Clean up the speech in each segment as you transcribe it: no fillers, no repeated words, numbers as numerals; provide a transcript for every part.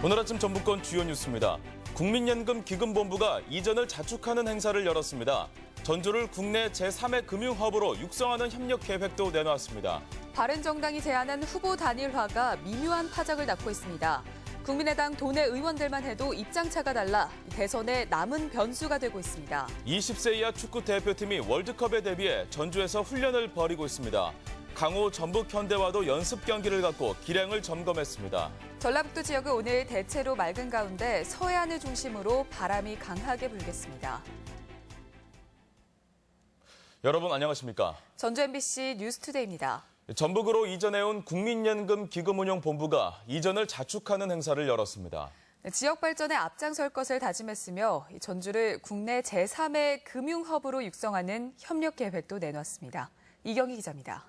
오늘 아침 전북권 주요 뉴스입니다. 국민연금 기금본부가 이전을 자축하는 행사를 열었습니다. 전주를 국내 제3의 금융허브로 육성하는 협력 계획도 내놓았습니다. 바른정당이 제안한 후보 단일화가 미묘한 파장을 낳고 있습니다. 국민의당 도내 의원들만 해도 입장차가 달라 대선에 남은 변수가 되고 있습니다. 20세 이하 축구 대표팀이 월드컵에 대비해 전주에서 훈련을 벌이고 있습니다. 강호 전북 현대와도 연습 경기를 갖고 기량을 점검했습니다. 전라북도 지역은 오늘 대체로 맑은 가운데 서해안을 중심으로 바람이 강하게 불겠습니다. 여러분 안녕하십니까? 전주 MBC 뉴스투데이입니다. 전북으로 이전해온 국민연금 기금운용본부가 이전을 자축하는 행사를 열었습니다. 지역 발전에 앞장설 것을 다짐했으며 전주를 국내 제3의 금융허브로 육성하는 협력 계획도 내놨습니다. 이경희 기자입니다.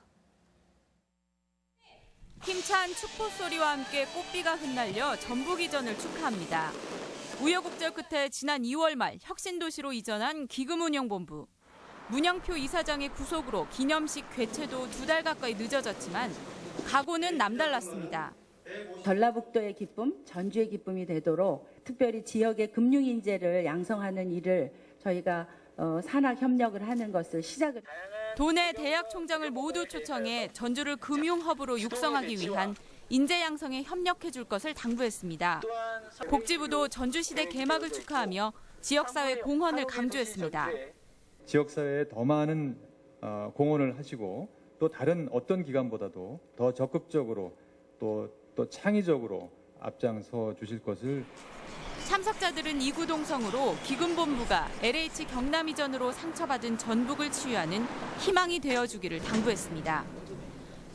힘찬 축포 소리와 함께 꽃비가 흩날려 전북 이전을 축하합니다. 우여곡절 끝에 지난 2월 말 혁신도시로 이전한 기금운용본부. 문영표 이사장의 구속으로 기념식 개최도 2달 가까이 늦어졌지만 각오는 남달랐습니다. 전라북도의 기쁨, 전주의 기쁨이 되도록 특별히 지역의 금융 인재를 양성하는 일을 저희가 산학 협력을 하는 것을 시작을. 도내 대학 총장을 모두 초청해 전주를 금융허브로 육성하기 위한 인재 양성에 협력해 줄 것을 당부했습니다. 복지부도 전주시대 개막을 축하하며 지역사회 공헌을 강조했습니다. 지역사회에 더 많은 공헌을 하시고 또 다른 어떤 기관보다도 더 적극적으로 또 창의적으로 앞장서 주실 것을. 참석자들은 이구동성으로 기금본부가 LH 경남 이전으로 상처받은 전북을 치유하는 희망이 되어주기를 당부했습니다.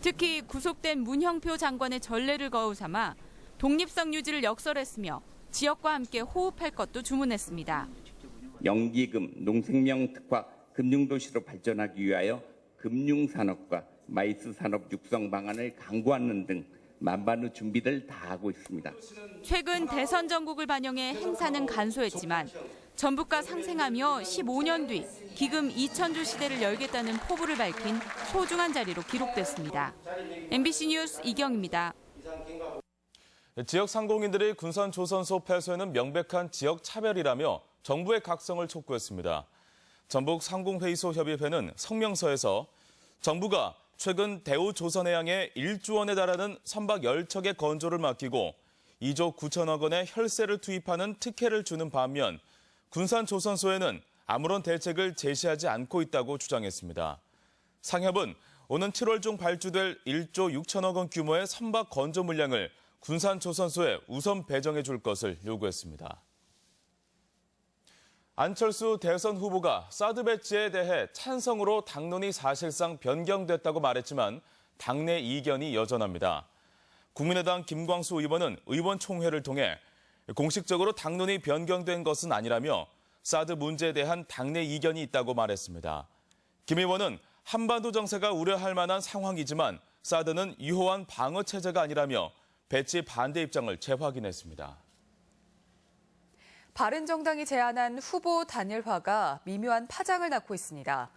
특히 구속된 문형표 장관의 전례를 거울 삼아 독립성 유지를 역설했으며 지역과 함께 호흡할 것도 주문했습니다. 영기금, 농생명 특화 금융도시로 발전하기 위하여 금융산업과 마이스 산업 육성 방안을 강구하는 등 만반의 준비를 다 하고 있습니다. 최근 대선 전국을 반영해 행사는 간소했지만 전북과 상생하며 15년 뒤 기금 2000주 시대를 열겠다는 포부를 밝힌 소중한 자리로 기록됐습니다. MBC 뉴스 이경입니다. 지역 상공인들이 군산 조선소 폐쇄는 명백한 지역 차별이라며 정부의 각성을 촉구했습니다. 전북 상공회의소 협의회는 성명서에서 정부가 최근 대우조선해양에 1조 원에 달하는 선박 10척의 건조를 맡기고 2조 9천억 원의 혈세를 투입하는 특혜를 주는 반면 군산조선소에는 아무런 대책을 제시하지 않고 있다고 주장했습니다. 상협은 오는 7월 중 발주될 1조 6천억 원 규모의 선박 건조 물량을 군산조선소에 우선 배정해 줄 것을 요구했습니다. 안철수 대선 후보가 사드 배치에 대해 찬성으로 당론이 사실상 변경됐다고 말했지만 당내 이견이 여전합니다. 국민의당 김광수 의원은 의원총회를 통해 공식적으로 당론이 변경된 것은 아니라며 사드 문제에 대한 당내 이견이 있다고 말했습니다. 김 의원은 한반도 정세가 우려할 만한 상황이지만 사드는 유효한 방어 체제가 아니라며 배치 반대 입장을 재확인했습니다. 바른정당이 제안한 후보 단일화가 미묘한 파장을 낳고 있습니다.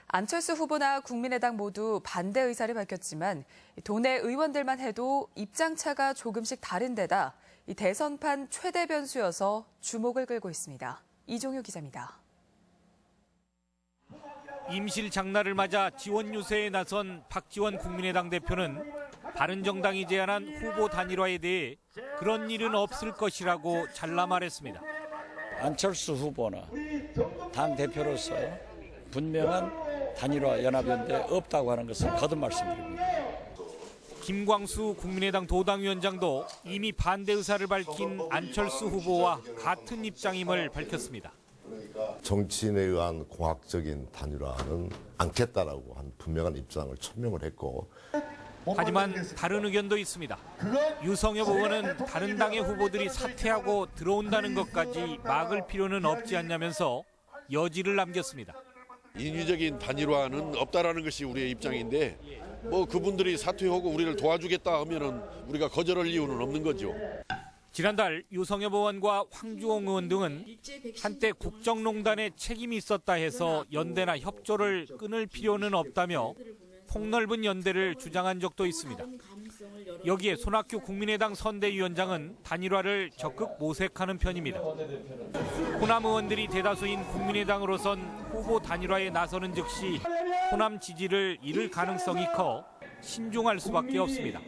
안철수 후보나 국민의당 모두 반대 의사를 밝혔지만 도내 의원들만 해도 입장차가 조금씩 다른 데다 이 대선판 최대 변수여서 주목을 끌고 있습니다. 이종효 기자입니다. 임실 장날을 맞아 지원 유세에 나선 박지원 국민의당 대표는 바른정당이 제안한 후보 단일화에 대해 그런 일은 없을 것이라고 잘라 말했습니다. 안철수 후보는 당대표로서 분명한 단일화 연합연대 없다고 하는 것을 거듭 말씀드립니다. 김광수 국민의당 도당위원장도 이미 반대 의사를 밝힌 안철수 후보와 같은 입장임을 밝혔습니다. 정치인에 의한 공학적인 단일화는 않겠다라고 한 분명한 입장을 천명을 했고. 하지만 다른 의견도 있습니다. 유성엽 의원은 다른 당의 후보들이 사퇴하고 들어온다는 것까지 막을 필요는 없지 않냐면서 여지를 남겼습니다. 인위적인 단일화는 없다라는 것이 우리의 입장인데 그분들이 사퇴하고 우리를 도와주겠다 하면은 우리가 거절할 이유는 없는 거죠. 지난달 유성엽 의원과 황주홍 의원 등은 한때 국정농단에 책임이 있었다 해서 연대나 협조를 끊을 필요는 없다며 폭넓은 연대를 주장한 적도 있습니다. 여기에 손학규 국민의당 선대위원장은 단일화를 적극 모색하는 편입니다. 호남 의원들이 대다수인 국민의당으로선 후보 단일화에 나서는 즉시 호남 지지를 잃을 가능성이 커 신중할 수밖에 없습니다.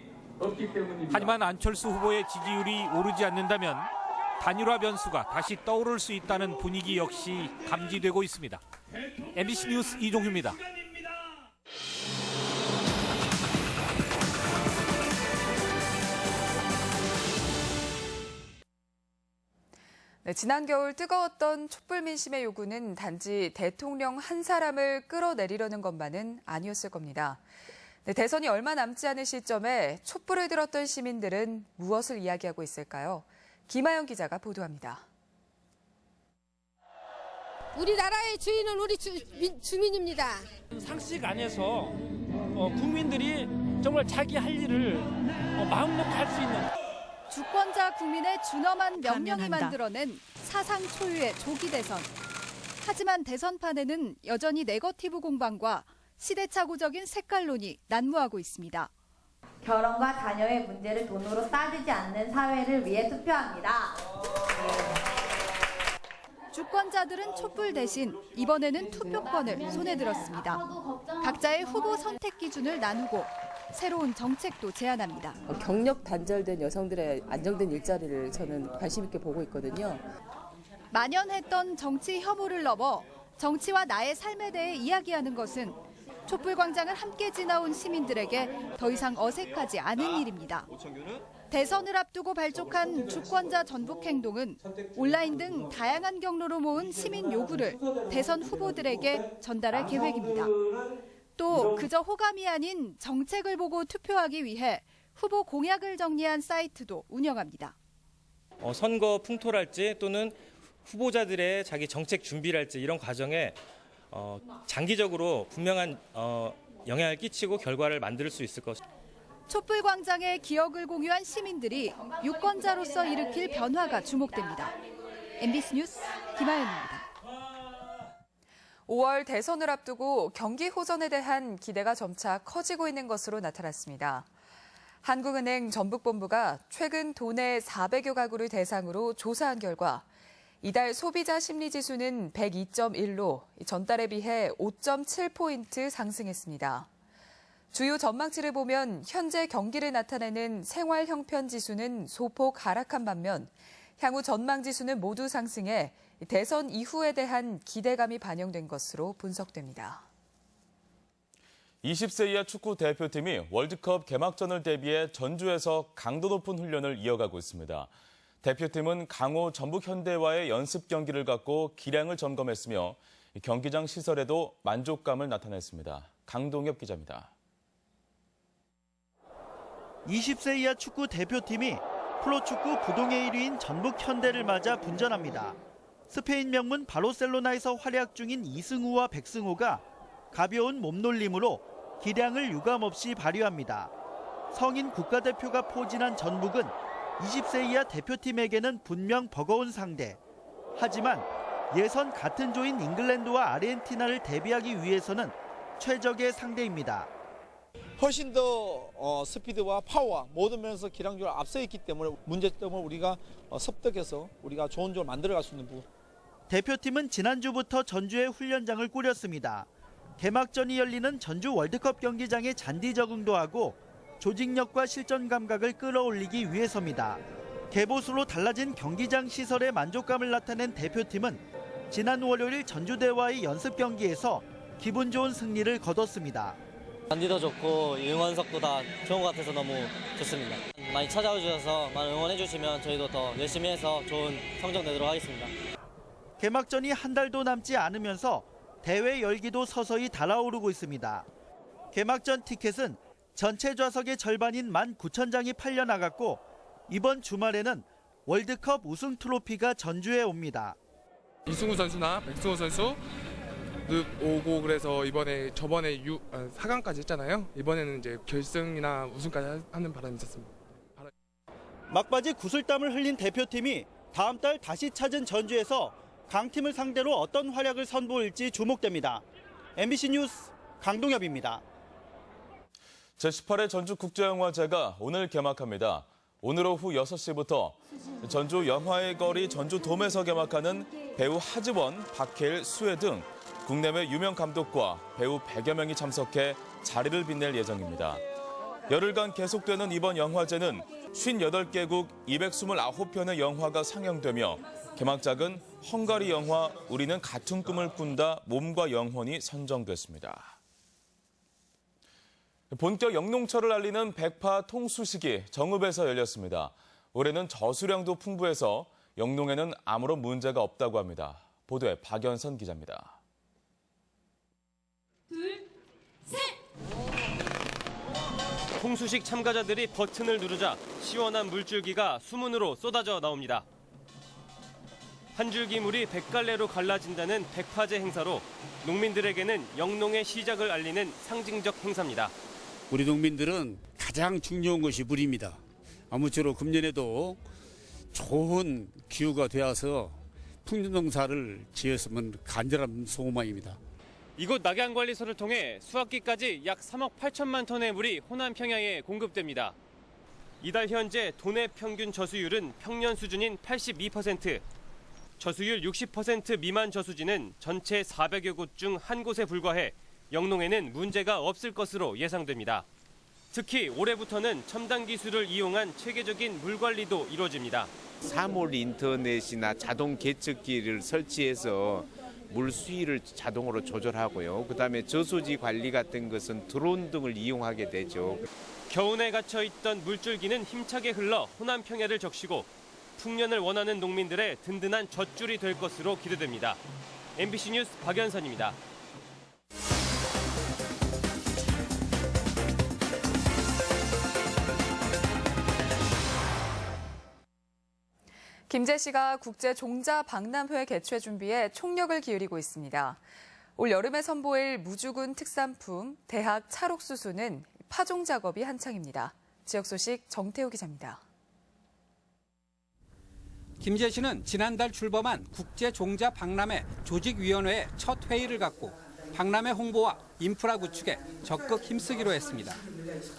하지만 안철수 후보의 지지율이 오르지 않는다면 단일화 변수가 다시 떠오를 수 있다는 분위기 역시 감지되고 있습니다. MBC 뉴스 이종규입니다. 네, 지난 겨울 뜨거웠던 촛불 민심의 요구는 단지 대통령 한 사람을 끌어내리려는 것만은 아니었을 겁니다. 네, 대선이 얼마 남지 않은 시점에 촛불을 들었던 시민들은 무엇을 이야기하고 있을까요? 김하영 기자가 보도합니다. 우리나라의 주인은 우리 주민입니다. 상식 안에서 국민들이 정말 자기 할 일을 마음 놓고 할 수 있는 주권자 국민의 준엄한 명령이 만들어낸 사상 초유의 조기 대선. 하지만 대선판에는 여전히 네거티브 공방과 시대착오적인 색깔론이 난무하고 있습니다. 결혼과 자녀의 문제를 돈으로 따지지 않는 사회를 위해 투표합니다. 주권자들은 촛불 대신 이번에는 투표권을 손에 들었습니다. 각자의 후보 선택 기준을 나누고 새로운 정책도 제안합니다. 경력 단절된 여성들의 안정된 일자리를 저는 관심 있게 보고 있거든요. 만연했던 정치 혐오를 넘어 정치와 나의 삶에 대해 이야기하는 것은 촛불 광장을 함께 지나온 시민들에게 더 이상 어색하지 않은 일입니다. 대선을 앞두고 발족한 주권자 전북 행동은 온라인 등 다양한 경로로 모은 시민 요구를 대선 후보들에게 전달할 계획입니다. 또 그저 호감이 아닌 정책을 보고 투표하기 위해 후보 공약을 정리한 사이트도 운영합니다. 선거 풍토랄지 또는 후보자들의 자기 정책 준비랄지 이런 과정에 장기적으로 분명한 영향을 끼치고 결과를 만들 수 있을 것입니다. 촛불 광장의 기억을 공유한 시민들이 유권자로서 일으킬 변화가 주목됩니다. MBC 뉴스 김하연입니다. 5월 대선을 앞두고 경기 호전에 대한 기대가 점차 커지고 있는 것으로 나타났습니다. 한국은행 전북본부가 최근 도내 400여 가구를 대상으로 조사한 결과 이달 소비자 심리지수는 102.1로 전달에 비해 5.7포인트 상승했습니다. 주요 전망치를 보면 현재 경기를 나타내는 생활 형편 지수는 소폭 하락한 반면 향후 전망 지수는 모두 상승해 대선 이후에 대한 기대감이 반영된 것으로 분석됩니다. 20세 이하 축구 대표팀이 월드컵 개막전을 대비해 전주에서 강도 높은 훈련을 이어가고 있습니다. 대표팀은 강호 전북현대와의 연습 경기를 갖고 기량을 점검했으며 경기장 시설에도 만족감을 나타냈습니다. 강동엽 기자입니다. 20세 이하 축구 대표팀이 프로축구 부동의 1위인 전북현대를 맞아 분전합니다. 스페인 명문 바르셀로나에서 활약 중인 이승우와 백승호가 가벼운 몸놀림으로 기량을 유감없이 발휘합니다. 성인 국가대표가 포진한 전북은 20세 이하 대표팀에게는 분명 버거운 상대. 하지만 예선 같은 조인 잉글랜드와 아르헨티나를 대비하기 위해서는 최적의 상대입니다. 훨씬 더 스피드와 파워와 모든 면에서 기량적으로 앞서 있기 때문에 문제점을 우리가 섭득해서 우리가 좋은 점을 만들어갈 수 있는 부분. 대표팀은 지난주부터 전주에 훈련장을 꾸렸습니다. 개막전이 열리는 전주 월드컵 경기장의 잔디 적응도 하고 조직력과 실전 감각을 끌어올리기 위해서입니다. 개보수로 달라진 경기장 시설의 만족감을 나타낸 대표팀은 지난 월요일 전주대와의 연습 경기에서 기분 좋은 승리를 거뒀습니다. 잔디도 좋고 응원석도 다 좋은 것 같아서 너무 좋습니다. 많이 찾아와 주셔서 많이 응원해 주시면 저희도 더 열심히 해서 좋은 성적 내도록 하겠습니다. 개막전이 한 달도 남지 않으면서 대회 열기도 서서히 달아오르고 있습니다. 개막전 티켓은 전체 좌석의 절반인 19,000장이 팔려나갔고 이번 주말에는 월드컵 우승 트로피가 전주에 옵니다. 이승우 선수나 백승호 선수 오고 그래서 저번에 4강까지 했잖아요. 이번에는 이제 결승이나 우승까지 하는 바람이 있었습니다. 막바지 구슬땀을 흘린 대표팀이 다음 달 다시 찾은 전주에서 강팀을 상대로 어떤 활약을 선보일지 주목됩니다. MBC 뉴스 강동엽입니다. 제18회 전주국제영화제가 오늘 개막합니다. 오늘 오후 6시부터 전주 영화의 거리 전주돔에서 개막하는 배우 하지원, 박해일, 수혜 등 국내외 유명 감독과 배우 100여 명이 참석해 자리를 빛낼 예정입니다. 열흘간 계속되는 이번 영화제는 58개국 229편의 영화가 상영되며 개막작은 헝가리 영화 우리는 같은 꿈을 꾼다 몸과 영혼이 선정됐습니다. 본격 영농철을 알리는 백파 통수식이 정읍에서 열렸습니다. 올해는 저수량도 풍부해서 영농에는 아무런 문제가 없다고 합니다. 보도에 박연선 기자입니다. 둘, 셋! 통수식 참가자들이 버튼을 누르자 시원한 물줄기가 수문으로 쏟아져 나옵니다. 한 줄기 물이 100갈래로 갈라진다는 백파제 행사로 농민들에게는 영농의 시작을 알리는 상징적 행사입니다. 우리 농민들은 가장 중요한 것이 물입니다. 아무쪼록 금년에도 좋은 기후가 되어서 풍년농사를 지었으면 간절한 소망입니다. 이곳 낙양관리소를 통해 수확기까지 약 3억 8천만 톤의 물이 호남 평야에 공급됩니다. 이달 현재 도내 평균 저수율은 평년 수준인 82%, 저수율 60% 미만 저수지는 전체 400여 곳 중 한 곳에 불과해 영농에는 문제가 없을 것으로 예상됩니다. 특히 올해부터는 첨단 기술을 이용한 체계적인 물 관리도 이루어집니다. 사물 인터넷이나 자동 계측기를 설치해서 물 수위를 자동으로 조절하고요. 그다음에 저수지 관리 같은 것은 드론 등을 이용하게 되죠. 겨우내 갇혀 있던 물줄기는 힘차게 흘러 호남 평야를 적시고 풍년을 원하는 농민들의 든든한 젖줄이 될 것으로 기대됩니다. MBC 뉴스 박연선입니다. 김제시가 국제종자박람회 개최 준비에 총력을 기울이고 있습니다. 올 여름에 선보일 무주군 특산품 대학 찰옥수수는 파종 작업이 한창입니다. 지역 소식 정태우 기자입니다. 김제시는 지난달 출범한 국제종자박람회 조직위원회의 첫 회의를 갖고 박람회 홍보와 인프라 구축에 적극 힘쓰기로 했습니다.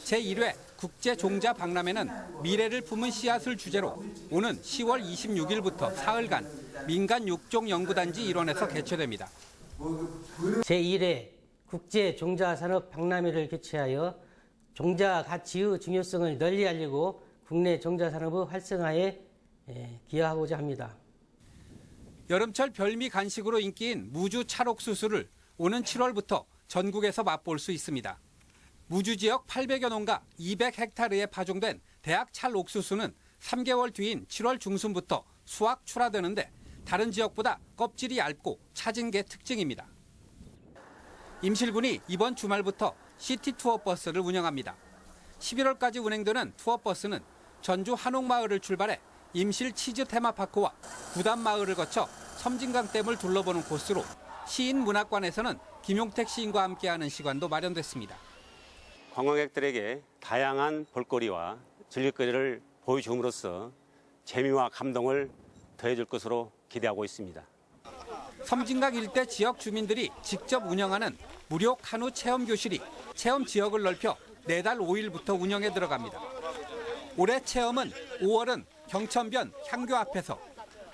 제1회 국제종자박람회는 미래를 품은 씨앗을 주제로 오는 10월 26일부터 사흘간 민간 육종연구단지 일원에서 개최됩니다. 제1회 국제종자산업박람회를 개최하여 종자 가치의 중요성을 널리 알리고 국내 종자산업의 활성화에 기여하고자 합니다. 여름철 별미 간식으로 인기인 무주 찰옥수수를 오는 7월부터 전국에서 맛볼 수 있습니다. 무주 지역 800여 농가 200헥타르에 파종된 대학 찰옥수수는 3개월 뒤인 7월 중순부터 수확 출하되는데 다른 지역보다 껍질이 얇고 차진 게 특징입니다. 임실군이 이번 주말부터 시티 투어 버스를 운영합니다. 11월까지 운행되는 투어 버스는 전주 한옥마을을 출발해 임실 치즈 테마파크와 구담마을을 거쳐 섬진강댐을 둘러보는 코스로 시인문학관에서는 김용택 시인과 함께하는 시간도 마련됐습니다. 관광객들에게 다양한 볼거리와 즐길거리를 보여줌으로써 재미와 감동을 더해줄 것으로 기대하고 있습니다. 섬진강 일대 지역 주민들이 직접 운영하는 무료 카누 체험 교실이 체험 지역을 넓혀 내달 5일부터 운영에 들어갑니다. 올해 체험은 5월은 경천변 향교 앞에서,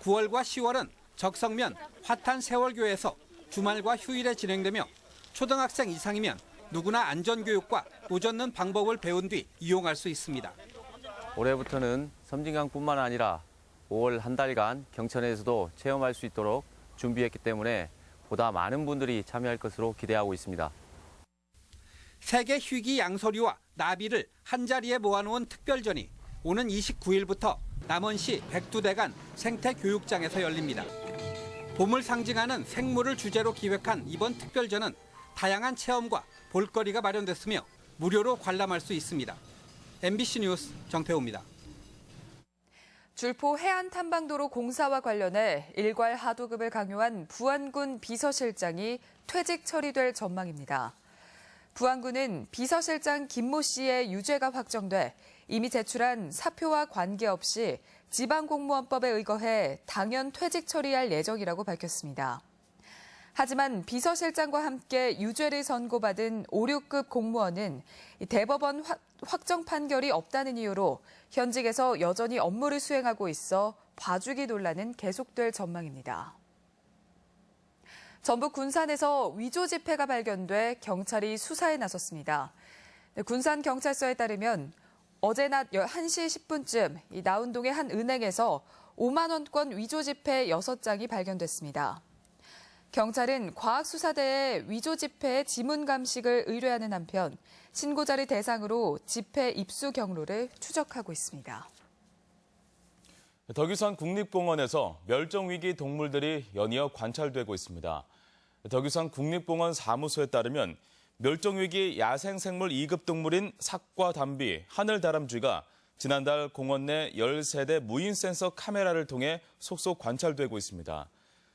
9월과 10월은 적성면 화탄 세월교에서 주말과 휴일에 진행되며 초등학생 이상이면 누구나 안전교육과 노 젓는 방법을 배운 뒤 이용할 수 있습니다. 올해부터는 섬진강뿐만 아니라 5월 한 달간 경천에서도 체험할 수 있도록 준비했기 때문에 보다 많은 분들이 참여할 것으로 기대하고 있습니다. 세계 희귀 양서류와 나비를 한자리에 모아놓은 특별전이 오는 29일부터 남원시 백두대간 생태교육장에서 열립니다. 봄을 상징하는 생물을 주제로 기획한 이번 특별전은 다양한 체험과 볼거리가 마련됐으며 무료로 관람할 수 있습니다. MBC 뉴스 정태호입니다. 줄포 해안탐방도로 공사와 관련해 일괄 하도급을 강요한 부안군 비서실장이 퇴직 처리될 전망입니다. 부안군은 비서실장 김모 씨의 유죄가 확정돼 이미 제출한 사표와 관계없이 지방공무원법에 의거해 당연 퇴직 처리할 예정이라고 밝혔습니다. 하지만 비서실장과 함께 유죄를 선고받은 5, 6급 공무원은 대법원 확정 판결이 없다는 이유로 현직에서 여전히 업무를 수행하고 있어 봐주기 논란은 계속될 전망입니다. 전북 군산에서 위조 지폐가 발견돼 경찰이 수사에 나섰습니다. 군산경찰서에 따르면 어제 낮 1시 10분쯤 나운동의 한 은행에서 5만 원권 위조 지폐 6장이 발견됐습니다. 경찰은 과학수사대에 위조 지폐의 지문 감식을 의뢰하는 한편 신고자를 대상으로 지폐 입수 경로를 추적하고 있습니다. 덕유산 국립공원에서 멸종위기 동물들이 연이어 관찰되고 있습니다. 덕유산 국립공원 사무소에 따르면 멸종위기 야생생물 2급 동물인 삭과 담비, 하늘다람쥐가 지난달 공원 내 13대 무인 센서 카메라를 통해 속속 관찰되고 있습니다.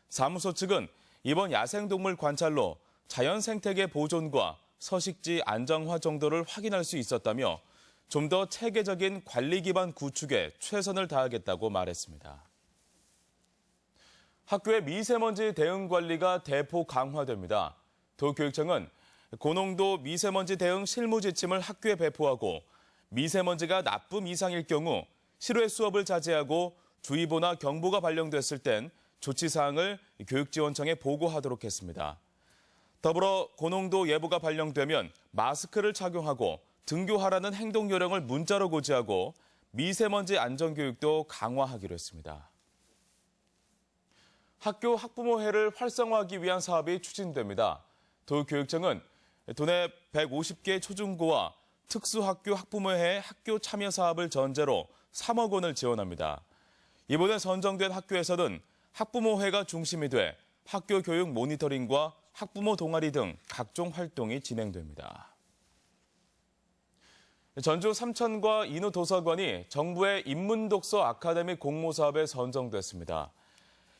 사무소 측은 이번 야생동물 관찰로 자연 생태계 보존과 서식지 안정화 정도를 확인할 수 있었다며 좀 더 체계적인 관리 기반 구축에 최선을 다하겠다고 말했습니다. 학교의 미세먼지 대응 관리가 대폭 강화됩니다. 도교육청은 고농도 미세먼지 대응 실무 지침을 학교에 배포하고 미세먼지가 나쁨 이상일 경우 실외 수업을 자제하고 주의보나 경보가 발령됐을 땐 조치 사항을 교육지원청에 보고하도록 했습니다. 더불어 고농도 예보가 발령되면 마스크를 착용하고 등교하라는 행동 요령을 문자로 고지하고 미세먼지 안전교육도 강화하기로 했습니다. 학교 학부모회를 활성화하기 위한 사업이 추진됩니다. 도교육청은 도내 150개 초중고와 특수학교 학부모회 학교 참여 사업을 전제로 3억 원을 지원합니다. 이번에 선정된 학교에서는 학부모회가 중심이 돼 학교 교육 모니터링과 학부모 동아리 등 각종 활동이 진행됩니다. 전주 삼천과 인후도서관이 정부의 인문독서 아카데미 공모사업에 선정됐습니다.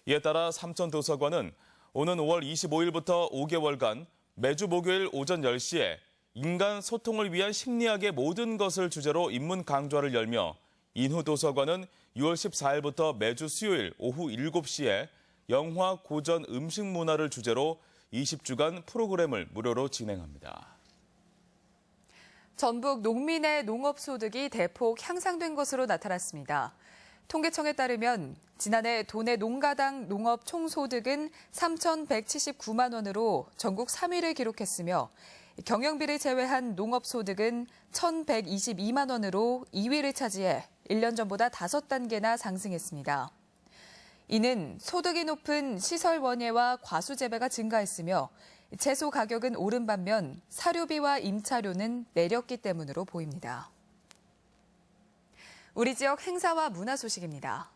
이에 따라 삼천도서관은 오는 5월 25일부터 5개월간 매주 목요일 오전 10시에 인간 소통을 위한 심리학의 모든 것을 주제로 인문 강좌를 열며 인후도서관은 6월 14일부터 매주 수요일 오후 7시에 영화, 고전, 음식 문화를 주제로 20주간 프로그램을 무료로 진행합니다. 전북 농민의 농업소득이 대폭 향상된 것으로 나타났습니다. 통계청에 따르면 지난해 도내 농가당 농업 총소득은 3,179만 원으로 전국 3위를 기록했으며 경영비를 제외한 농업소득은 1,122만 원으로 2위를 차지해 1년 전보다 5단계나 상승했습니다. 이는 소득이 높은 시설 원예와 과수 재배가 증가했으며 채소 가격은 오른 반면 사료비와 임차료는 내렸기 때문으로 보입니다. 우리 지역 행사와 문화 소식입니다.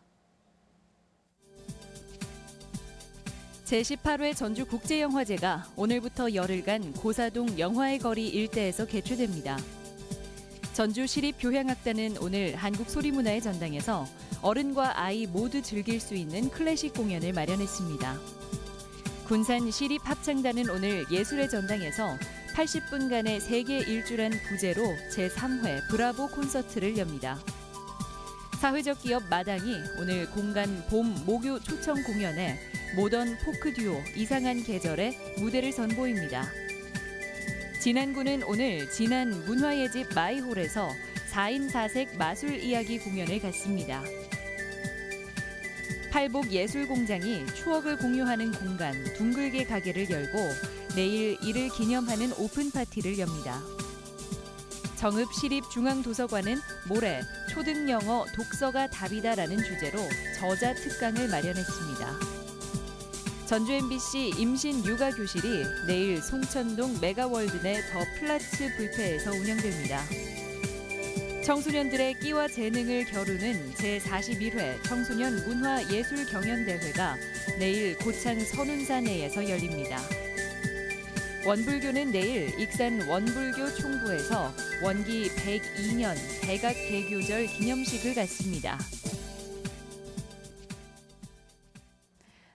제18회 전주국제영화제가 오늘부터 열흘간 고사동 영화의 거리 일대에서 개최됩니다. 전주시립교향악단은 오늘 한국소리문화의 전당에서 어른과 아이 모두 즐길 수 있는 클래식 공연을 마련했습니다. 군산시립합창단은 오늘 예술의 전당에서 80분간의 세계 일주란 부제로 제3회 브라보 콘서트를 엽니다. 사회적 기업 마당이 오늘 공간 봄 목요 초청 공연에 모던 포크 듀오 이상한 계절의 무대를 선보입니다. 진안군은 오늘 진안 문화예집 마이홀에서 4인 4색 마술 이야기 공연을 갖습니다. 팔복 예술공장이 추억을 공유하는 공간 둥글게 가게를 열고 내일 이를 기념하는 오픈 파티를 엽니다. 정읍시립중앙도서관은 모레 초등영어 독서가 답이다라는 주제로 저자 특강을 마련했습니다. 전주 MBC 임신 육아 교실이 내일 송천동 메가월드 내 더 플라츠 뷔페에서 운영됩니다. 청소년들의 끼와 재능을 겨루는 제41회 청소년 문화예술경연대회가 내일 고창 선운사내에서 열립니다. 원불교는 내일 익산 원불교 총부에서 원기 102년 대각개교절 기념식을 갖습니다.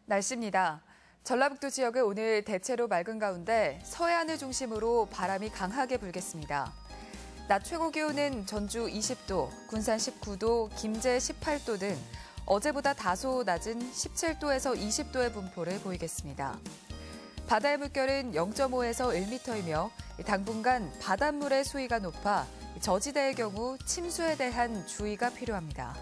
날씨입니다. 전라북도 지역은 오늘 대체로 맑은 가운데 서해안을 중심으로 바람이 강하게 불겠습니다. 낮 최고 기온은 전주 20도, 군산 19도, 김제 18도 등 어제보다 다소 낮은 17도에서 20도의 분포를 보이겠습니다. 바다의 물결은 0.5에서 1m이며 당분간 바닷물의 수위가 높아 저지대의 경우 침수에 대한 주의가 필요합니다.